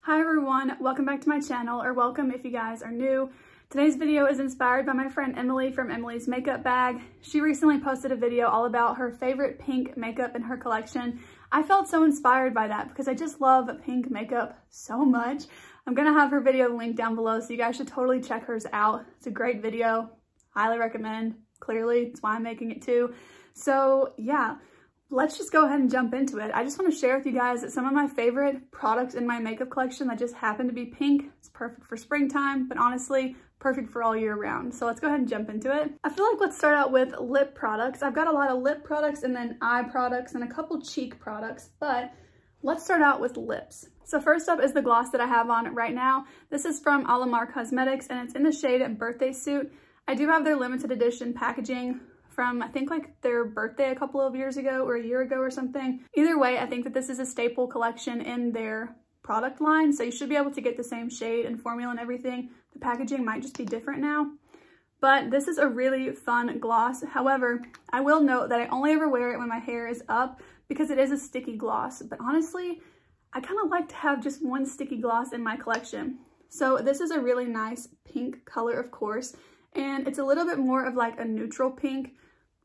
Hi everyone, welcome back to my channel, or welcome if you guys are new. Today's video is inspired by my friend Emily from Emily's Makeup Bag. She recently posted a video all about her favorite pink makeup in her collection. I felt so inspired by that because I just love pink makeup so much. I'm gonna have her video linked down below, so you guys should totally check hers out. It's a great video, highly recommend. Clearly, it's why I'm making it too. So yeah. Let's just go ahead and jump into it. I just want to share with you guys some of my favorite products in my makeup collection that just happen to be pink. It's perfect for springtime, but honestly, perfect for all year round. So let's go ahead and jump into it. I feel like let's start out with lip products. I've got a lot of lip products and then eye products and a couple cheek products, but let's start out with lips. So first up is the gloss that I have on right now. This is from Alamar Cosmetics and it's in the shade Birthday Suit. I do have their limited edition packaging from I think like their birthday a couple of years ago or a year ago or something. Either way, I think that this is a staple collection in their product line, so you should be able to get the same shade and formula and everything. The packaging might just be different now, but this is a really fun gloss. However, I will note that I only ever wear it when my hair is up because it is a sticky gloss, but honestly, I kind of like to have just one sticky gloss in my collection. So this is a really nice pink color, of course, and it's a little bit more of like a neutral pink.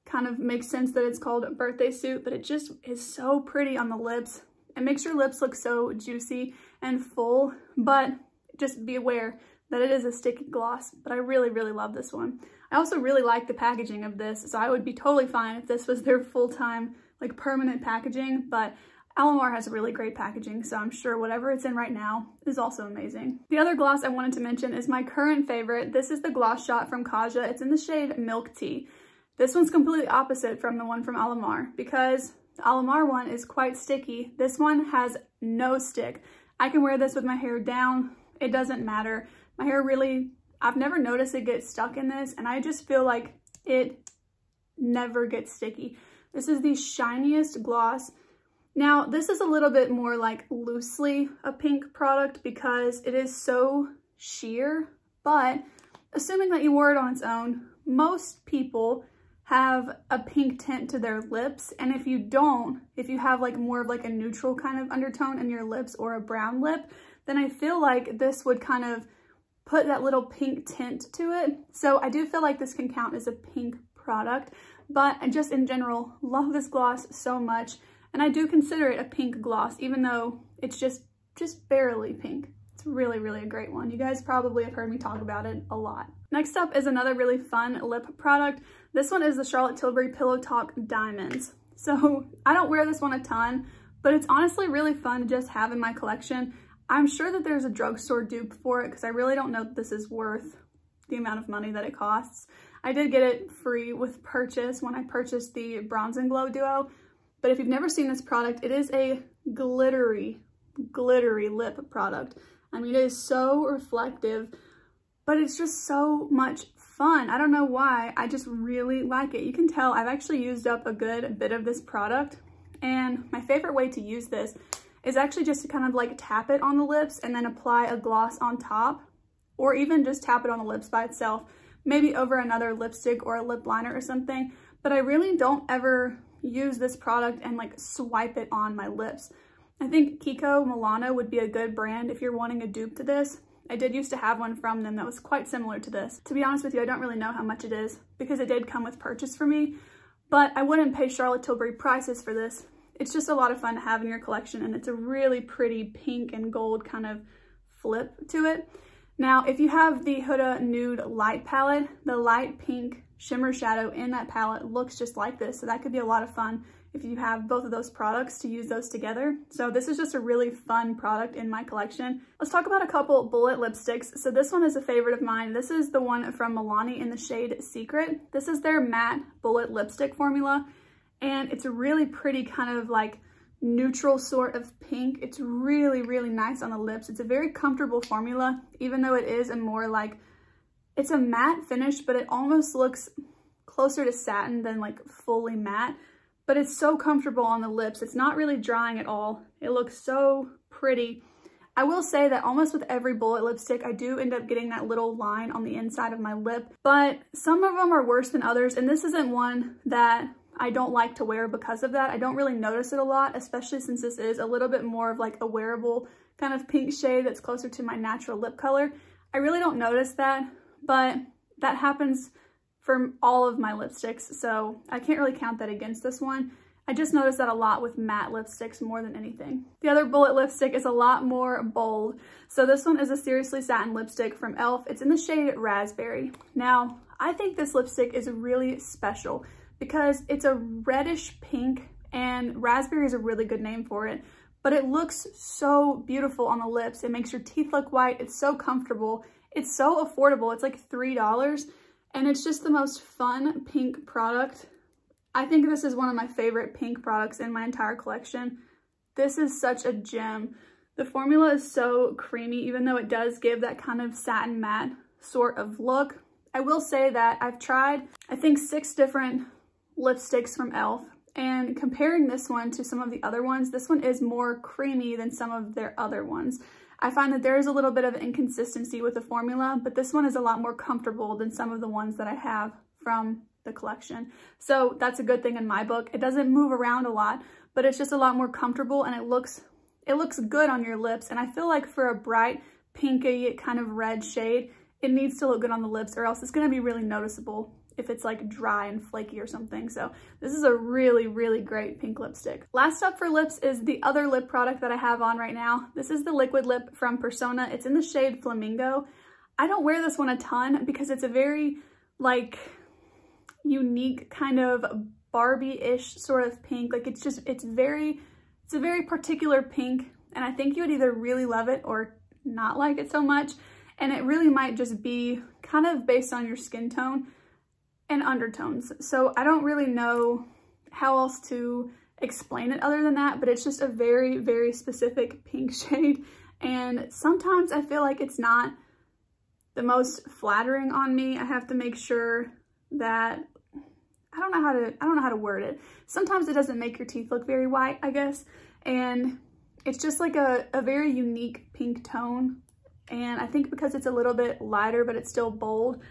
Kind of makes sense that it's called Birthday Suit, but it just is so pretty on the lips. It makes your lips look so juicy and full, but just be aware that it is a sticky gloss, but I really, really love this one. I also really like the packaging of this, so I would be totally fine if this was their full-time, like permanent packaging, but Alamar has really great packaging, so I'm sure whatever it's in right now is also amazing. The other gloss I wanted to mention is my current favorite. This is the Gloss Shot from Kaja. It's in the shade Milk Tea. This one's completely opposite from the one from Alamar because the Alamar one is quite sticky. This one has no stick. I can wear this with my hair down. It doesn't matter. My hair really, I've never noticed it get stuck in this, and I just feel like it never gets sticky. This is the shiniest gloss. Now, this is a little bit more like loosely a pink product because it is so sheer, but assuming that you wore it on its own, most people have a pink tint to their lips, and if you don't, if you have like more of like a neutral kind of undertone in your lips or a brown lip, then I feel like this would kind of put that little pink tint to it. So I do feel like this can count as a pink product, but I just in general love this gloss so much, and I do consider it a pink gloss even though it's just barely pink. It's really, really a great one. You guys probably have heard me talk about it a lot. Next up is another really fun lip product. This one is the Charlotte Tilbury Pillow Talk Diamonds. So I don't wear this one a ton, but it's honestly really fun to just have in my collection. I'm sure that there's a drugstore dupe for it because I really don't know that this is worth the amount of money that it costs. I did get it free with purchase when I purchased the Bronze and Glow Duo, but if you've never seen this product, it is a glittery lip product. I mean, it is so reflective, but it's just so much fun. I don't know why, I just really like it. You can tell I've actually used up a good bit of this product, and my favorite way to use this is actually just to kind of like tap it on the lips and then apply a gloss on top, or even just tap it on the lips by itself, maybe over another lipstick or a lip liner or something. But I really don't ever use this product and like swipe it on my lips. I think Kiko Milano would be a good brand if you're wanting a dupe to this. I did used to have one from them that was quite similar to this. To be honest with you, I don't really know how much it is because it did come with purchase for me, but I wouldn't pay Charlotte Tilbury prices for this. It's just a lot of fun to have in your collection, and it's a really pretty pink and gold kind of flip to it. Now, if you have the Huda Nude Light palette, the light pink shimmer shadow in that palette looks just like this, so that could be a lot of fun if you have both of those products to use those together. So this is just a really fun product in my collection. Let's talk about a couple bullet lipsticks. So this one is a favorite of mine. This is the one from Milani in the shade Secret. This is their matte bullet lipstick formula, and it's a really pretty kind of like neutral sort of pink. It's really, really nice on the lips. It's a very comfortable formula, even though it is a more like, it's a matte finish, but it almost looks closer to satin than like fully matte. But it's so comfortable on the lips. It's not really drying at all. It looks so pretty. I will say that almost with every bullet lipstick, I do end up getting that little line on the inside of my lip, but some of them are worse than others, and this isn't one that I don't like to wear because of that. I don't really notice it a lot, especially since this is a little bit more of like a wearable kind of pink shade that's closer to my natural lip color. I really don't notice that, but that happens for all of my lipsticks, so I can't really count that against this one. I just noticed that a lot with matte lipsticks more than anything. The other bullet lipstick is a lot more bold. So this one is a Seriously Satin lipstick from e.l.f. It's in the shade Raspberry. Now, I think this lipstick is really special because it's a reddish pink, and raspberry is a really good name for it, but it looks so beautiful on the lips. It makes your teeth look white. It's so comfortable. It's so affordable. It's like $3, and it's just the most fun pink product. I think this is one of my favorite pink products in my entire collection. This is such a gem. The formula is so creamy, even though it does give that kind of satin matte sort of look. I will say that I've tried, I think, 6 different lipsticks from e.l.f. and comparing this one to some of the other ones, this one is more creamy than some of their other ones. I find that there is a little bit of inconsistency with the formula, but this one is a lot more comfortable than some of the ones that I have from the collection. So that's a good thing in my book. It doesn't move around a lot, but it's just a lot more comfortable, and it looks good on your lips. And I feel like for a bright pinky kind of red shade, it needs to look good on the lips, or else it's going to be really noticeable if it's like dry and flaky or something. So this is a really, really great pink lipstick. Last up for lips is the other lip product that I have on right now. This is the liquid lip from Persona. It's in the shade Flamingo. I don't wear this one a ton because it's a very like unique kind of Barbie-ish sort of pink. Like it's a very particular pink, and I think you would either really love it or not like it so much. And it really might just be kind of based on your skin tone and undertones. So I don't really know how else to explain it other than that, but it's just a very, very specific pink shade. And sometimes I feel like it's not the most flattering on me. I have to make sure that I don't know how to word it. Sometimes it doesn't make your teeth look very white, I guess. And it's just like a very unique pink tone. And I think because it's a little bit lighter, but it's still bold,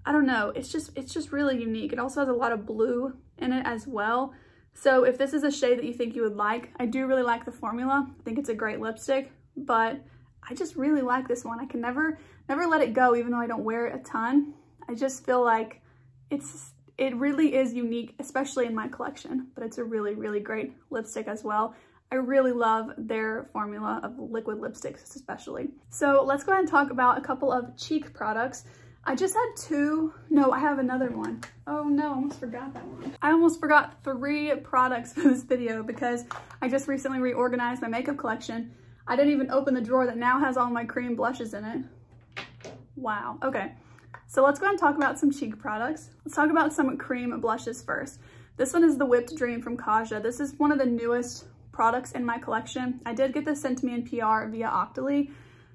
I don't know, it's just really unique. It also has a lot of blue in it as well. So if this is a shade that you think you would like, I do really like the formula. I think it's a great lipstick, but I just really like this one. I can never let it go, even though I don't wear it a ton. I just feel like it really is unique, especially in my collection, but it's a really, really great lipstick as well. I really love their formula of liquid lipsticks especially. So let's go ahead and talk about a couple of cheek products. I just had 2, no, I have another one. Oh no, I almost forgot that one. I almost forgot 3 products for this video because I just recently reorganized my makeup collection. I didn't even open the drawer that now has all my cream blushes in it. Wow, okay. So let's go ahead and talk about some cheek products. Let's talk about some cream blushes first. This one is the Whipped Dream from Kaja. This is one of the newest products in my collection. I did get this sent to me in PR via Octoly,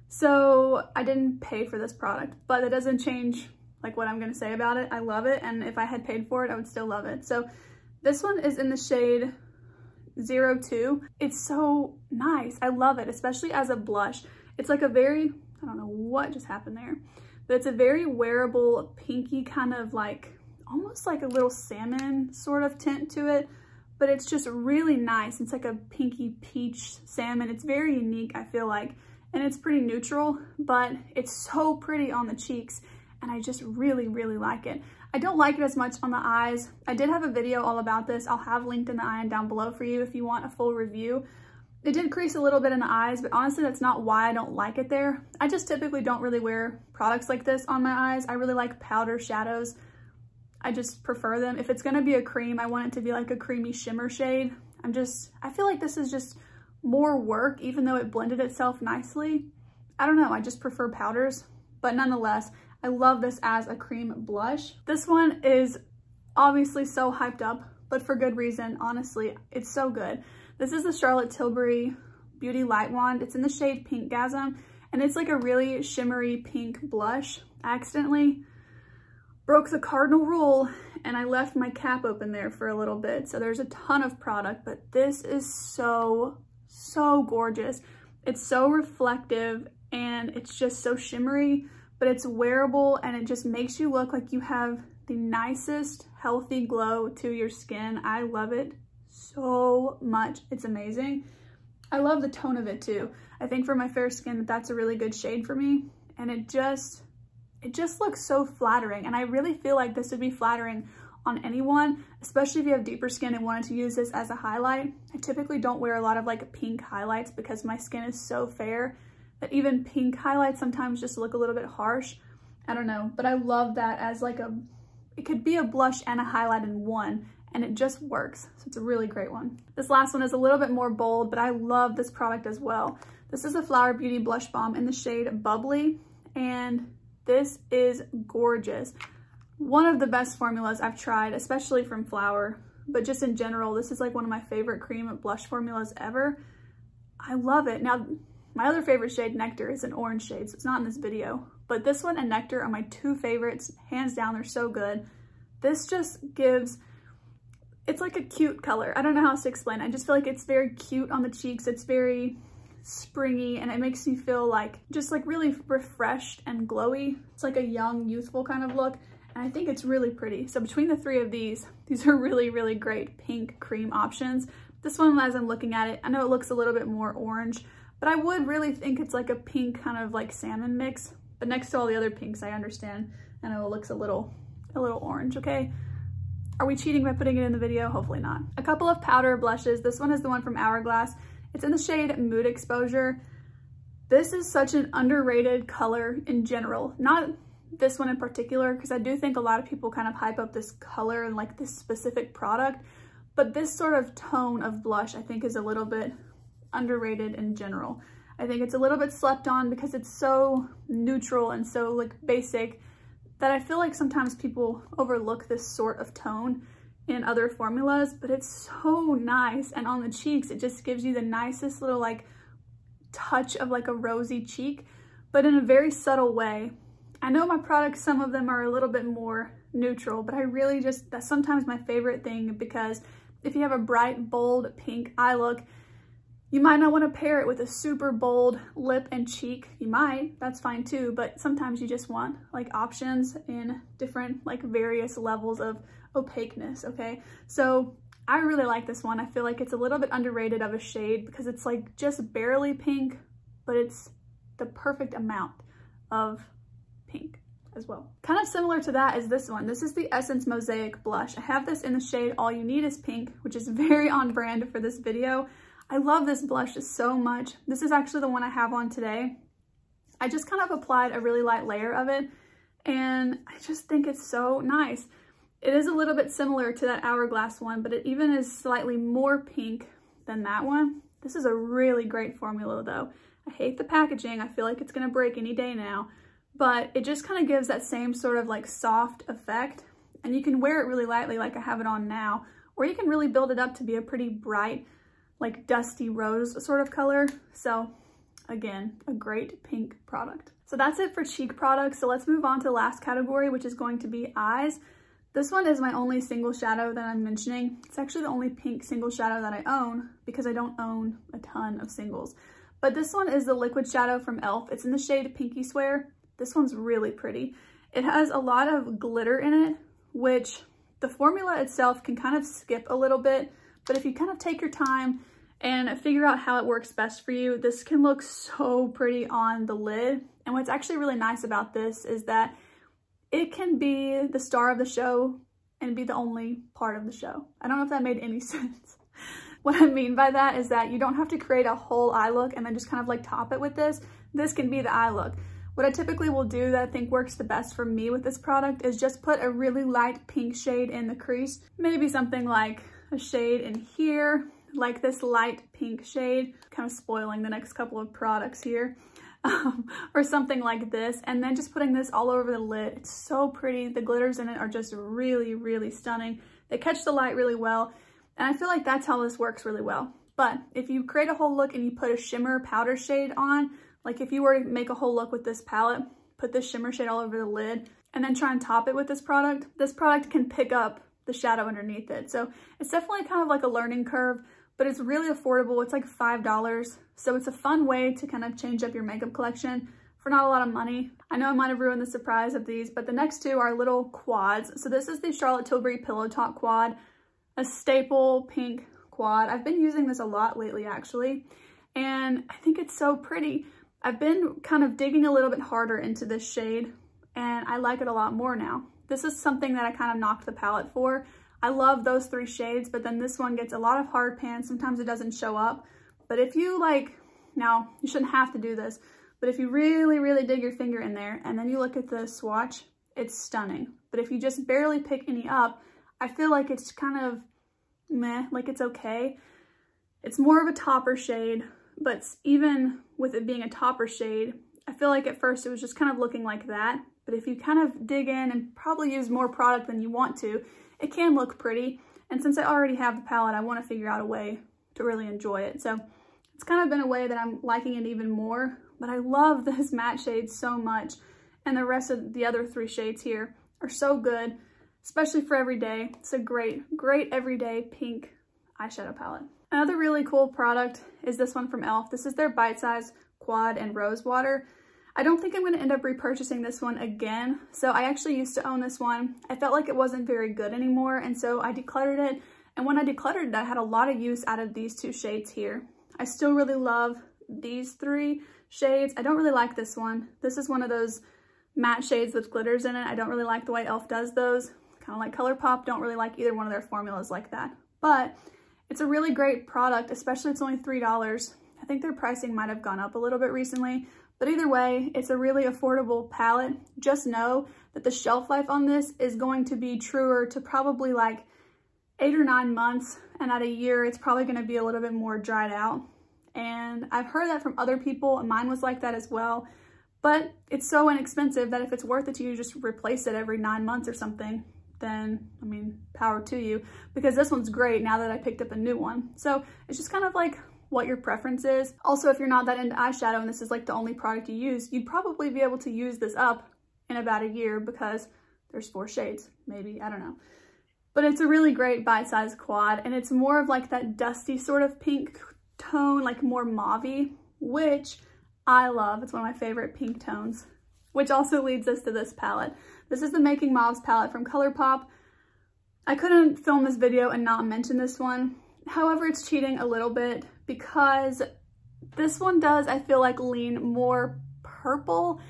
so I didn't pay for this product, but it doesn't change like what I'm gonna say about it. I love it, and if I had paid for it, I would still love it. So this one is in the shade 02. It's so nice. I love it, especially as a blush. It's like a very, I don't know what just happened there, but it's a very wearable pinky kind of like, almost like a little salmon sort of tint to it, but it's just really nice. It's like a pinky peach salmon. It's very unique, I feel like, and it's pretty neutral, but it's so pretty on the cheeks, and I just really, really like it. I don't like it as much on the eyes. I did have a video all about this. I'll have linked in the eye and down below for you if you want a full review. It did crease a little bit in the eyes, but honestly, that's not why I don't like it there. I just typically don't really wear products like this on my eyes. I really like powder shadows. I just prefer them. If it's gonna be a cream, I want it to be like a creamy shimmer shade. I feel like this is just more work, even though it blended itself nicely. I don't know, I just prefer powders, but nonetheless, I love this as a cream blush. This one is obviously so hyped up, but for good reason, honestly, it's so good. This is the Charlotte Tilbury Beauty Light Wand. It's in the shade Pinkgasm, and it's like a really shimmery pink blush. I accidentally broke the cardinal rule and I left my cap open there for a little bit. So there's a ton of product, but this is so gorgeous. It's so reflective and it's just so shimmery, but it's wearable and it just makes you look like you have the nicest healthy glow to your skin. I love it so much. It's amazing. I love the tone of it too. I think for my fair skin, that's a really good shade for me. And it just looks so flattering. And I really feel like this would be flattering on anyone, especially if you have deeper skin and wanted to use this as a highlight. I typically don't wear a lot of like pink highlights because my skin is so fair that even pink highlights sometimes just look a little bit harsh. I don't know, but I love that as like it could be a blush and a highlight in one, and it just works. So it's a really great one. This last one is a little bit more bold, but I love this product as well. This is a Huda Beauty Blush Balm in the shade Bubbly, and this is gorgeous. One of the best formulas I've tried, especially from Flower, but just in general, this is like one of my favorite cream blush formulas ever. I love it. Now, my other favorite shade, Nectar, is an orange shade, so it's not in this video, but this one and Nectar are my two favorites. Hands down, they're so good. This just gives, it's like a cute color. I don't know how else to explain it. I just feel like it's very cute on the cheeks. It's very springy, and it makes me feel like just like really refreshed and glowy. It's like a young, youthful kind of look, and I think it's really pretty. So between the three of these are really, really great pink cream options. This one, as I'm looking at it, I know it looks a little bit more orange, but I would really think it's like a pink kind of like salmon mix. But next to all the other pinks, I understand. I know it looks a little orange, okay? Are we cheating by putting it in the video? Hopefully not. A couple of powder blushes. This one is the one from Hourglass. It's in the shade Mood Exposure. This is such an underrated color in general. Not this one in particular, because I do think a lot of people kind of hype up this color and like this specific product. But this sort of tone of blush, I think, is a little bit underrated in general. I think it's a little bit slept on because it's so neutral and so like basic that I feel like sometimes people overlook this sort of tone in other formulas, but it's so nice. And on the cheeks, it just gives you the nicest little like touch of like a rosy cheek, but in a very subtle way. I know my products, some of them are a little bit more neutral, but I really just, that's sometimes my favorite thing, because if you have a bright, bold pink eye look, you might not want to pair it with a super bold lip and cheek. You might, that's fine too, but sometimes you just want like options in different like various levels of opaqueness, okay? So I really like this one. I feel like it's a little bit underrated of a shade because it's like just barely pink, but it's the perfect amount of pink as well. Kind of similar to that is this one. This is the Essence Mosaic Blush. I have this in the shade All You Need Is Pink, which is very on brand for this video. I love this blush so much. This is actually the one I have on today. I just kind of applied a really light layer of it, and I just think it's so nice. It is a little bit similar to that Hourglass one, but it even is slightly more pink than that one. This is a really great formula though. I hate the packaging. I feel like it's gonna break any day now, but it just kind of gives that same sort of like soft effect, and you can wear it really lightly like I have it on now, or you can really build it up to be a pretty bright, like dusty rose sort of color. So again, a great pink product. So that's it for cheek products. So let's move on to the last category, which is going to be eyes. This one is my only single shadow that I'm mentioning. It's actually the only pink single shadow that I own because I don't own a ton of singles. But this one is the liquid shadow from e.l.f. It's in the shade Pinky Swear. This one's really pretty. It has a lot of glitter in it, which the formula itself can kind of skip a little bit, but if you kind of take your time and figure out how it works best for you, this can look so pretty on the lid. And what's actually really nice about this is that it can be the star of the show and be the only part of the show. I don't know if that made any sense. What I mean by that is that you don't have to create a whole eye look and then just kind of like top it with this. This can be the eye look. What I typically will do that I think works the best for me with this product is just put a really light pink shade in the crease. Maybe something like a shade in here, like this light pink shade, kind of spoiling the next couple of products here, or something like this, and then just putting this all over the lid. It's so pretty. The glitters in it are just really, really stunning. They catch the light really well, and I feel like that's how this works really well. But if you create a whole look and you put a shimmer powder shade on, like if you were to make a whole look with this palette, put this shimmer shade all over the lid, and then try and top it with this product can pick up the shadow underneath it. So it's definitely kind of like a learning curve, but it's really affordable. It's like $5. So it's a fun way to kind of change up your makeup collection for not a lot of money. I know I might have ruined the surprise of these, but the next two are little quads. So this is the Charlotte Tilbury Pillow Talk Quad, a staple pink quad. I've been using this a lot lately actually, and I think it's so pretty. I've been kind of digging a little bit harder into this shade, and I like it a lot more now. This is something that I kind of knocked the palette for. I love those 3 shades, but then this one gets a lot of hard pan. Sometimes it doesn't show up. But if you like, now you shouldn't have to do this, but if you really, really dig your finger in there and then you look at the swatch, it's stunning. But if you just barely pick any up, I feel like it's kind of meh, like it's okay. It's more of a topper shade, but even with it being a topper shade, I feel like at first it was just kind of looking like that. But if you kind of dig in and probably use more product than you want to, it can look pretty. And since I already have the palette, I want to figure out a way to really enjoy it. So it's kind of been a way that I'm liking it even more. But I love this matte shade so much. And the rest of the other 3 shades here are so good, especially for everyday. It's a great, great everyday pink eyeshadow palette. Another really cool product is this one from e.l.f. This is their Bite Size Quad and Rose Water. I don't think I'm going to end up repurchasing this one again. So I actually used to own this one. I felt like it wasn't very good anymore, and so I decluttered it. And when I decluttered it, I had a lot of use out of these 2 shades here. I still really love these 3 shades. I don't really like this one. This is one of those matte shades with glitters in it. I don't really like the way e.l.f. does those. Kind of like Colourpop. Don't really like either one of their formulas like that. But it's a really great product, especially it's only $3. I think their pricing might have gone up a little bit recently. But either way, it's a really affordable palette. Just know that the shelf life on this is going to be truer to probably like 8 or 9 months. And at a year, it's probably going to be a little bit more dried out. And I've heard that from other people, and mine was like that as well. But it's so inexpensive that if it's worth it to you, just replace it every 9 months or something, then, I mean, power to you. Because this one's great now that I picked up a new one. So it's just kind of like what your preference is. Also, if you're not that into eyeshadow and this is like the only product you use, you'd probably be able to use this up in about a year because there's 4 shades, maybe, I don't know. But it's a really great bite-sized quad, and it's more of like that dusty sort of pink tone, like more mauve-y, which I love. It's one of my favorite pink tones, which also leads us to this palette. This is the Making Mauves palette from Colourpop. I couldn't film this video and not mention this one. However, it's cheating a little bit because this one does, I feel like, lean more purple.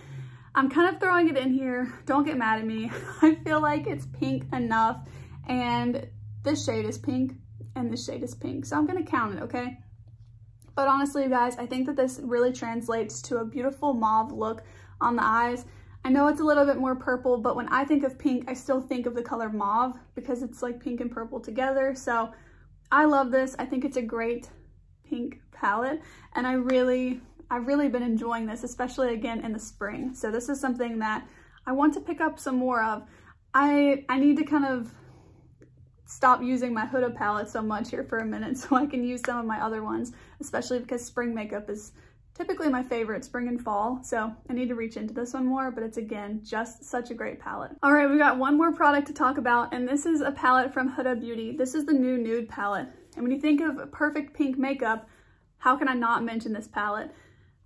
I'm kind of throwing it in here. Don't get mad at me. I feel like it's pink enough, and this shade is pink and this shade is pink. So I'm gonna count it, okay? But honestly, you guys, I think that this really translates to a beautiful mauve look on the eyes. I know it's a little bit more purple, but when I think of pink, I still think of the color mauve because it's like pink and purple together. So I love this. I think it's a great pink palette, and I've really been enjoying this, especially again in the spring. So this is something that I want to pick up some more of. I need to kind of stop using my Huda palette so much here for a minute so I can use some of my other ones, especially because spring makeup is typically my favorite, spring and fall. So I need to reach into this one more, but it's again, just such a great palette. All right, we got one more product to talk about, and this is a palette from Huda Beauty. This is the new Nude palette. And when you think of perfect pink makeup, how can I not mention this palette?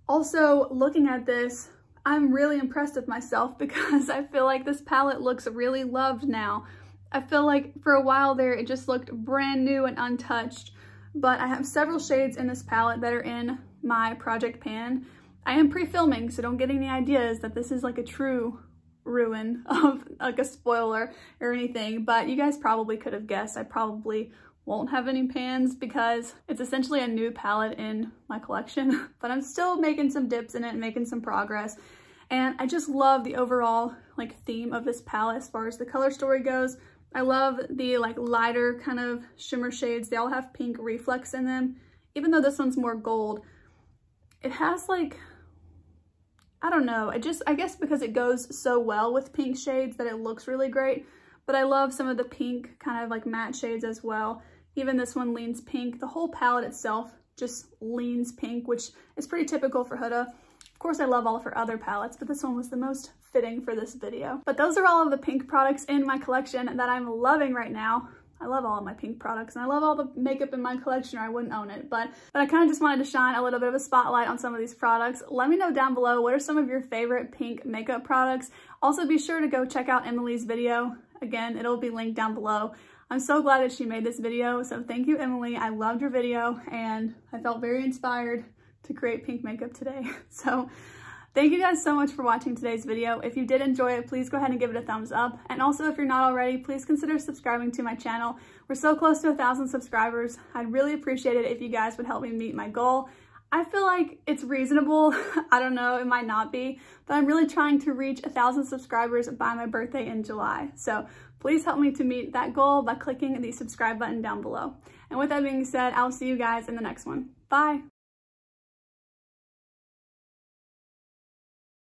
Also, looking at this, I'm really impressed with myself because I feel like this palette looks really loved now. I feel like for a while there, it just looked brand new and untouched, but I have several shades in this palette that are in my project pan. I am pre-filming, so don't get any ideas that this is like a true ruin of like a spoiler or anything, but you guys probably could have guessed. I probably won't have any pans because it's essentially a new palette in my collection, but I'm still making some dips in it and making some progress. And I just love the overall like theme of this palette as far as the color story goes. I love the like lighter kind of shimmer shades. They all have pink reflex in them. Even though this one's more gold, it has like, I don't know, I guess because it goes so well with pink shades that it looks really great. But I love some of the pink kind of like matte shades as well. Even this one leans pink. The whole palette itself just leans pink, which is pretty typical for Huda. Of course, I love all of her other palettes, but this one was the most fitting for this video. But those are all of the pink products in my collection that I'm loving right now. I love all of my pink products, and I love all the makeup in my collection or I wouldn't own it. But I kind of just wanted to shine a little bit of a spotlight on some of these products. Let me know down below, what are some of your favorite pink makeup products? Also, be sure to go check out Emily's video. Again, it'll be linked down below. I'm so glad that she made this video, so thank you, Emily. I loved your video, and I felt very inspired to create pink makeup today. So thank you guys so much for watching today's video. If you did enjoy it, please go ahead and give it a thumbs up. And also, if you're not already, please consider subscribing to my channel. We're so close to 1,000 subscribers. I'd really appreciate it if you guys would help me meet my goal. I feel like it's reasonable. I don't know, it might not be, but I'm really trying to reach 1,000 subscribers by my birthday in July. So please help me to meet that goal by clicking the subscribe button down below. And with that being said, I'll see you guys in the next one. Bye.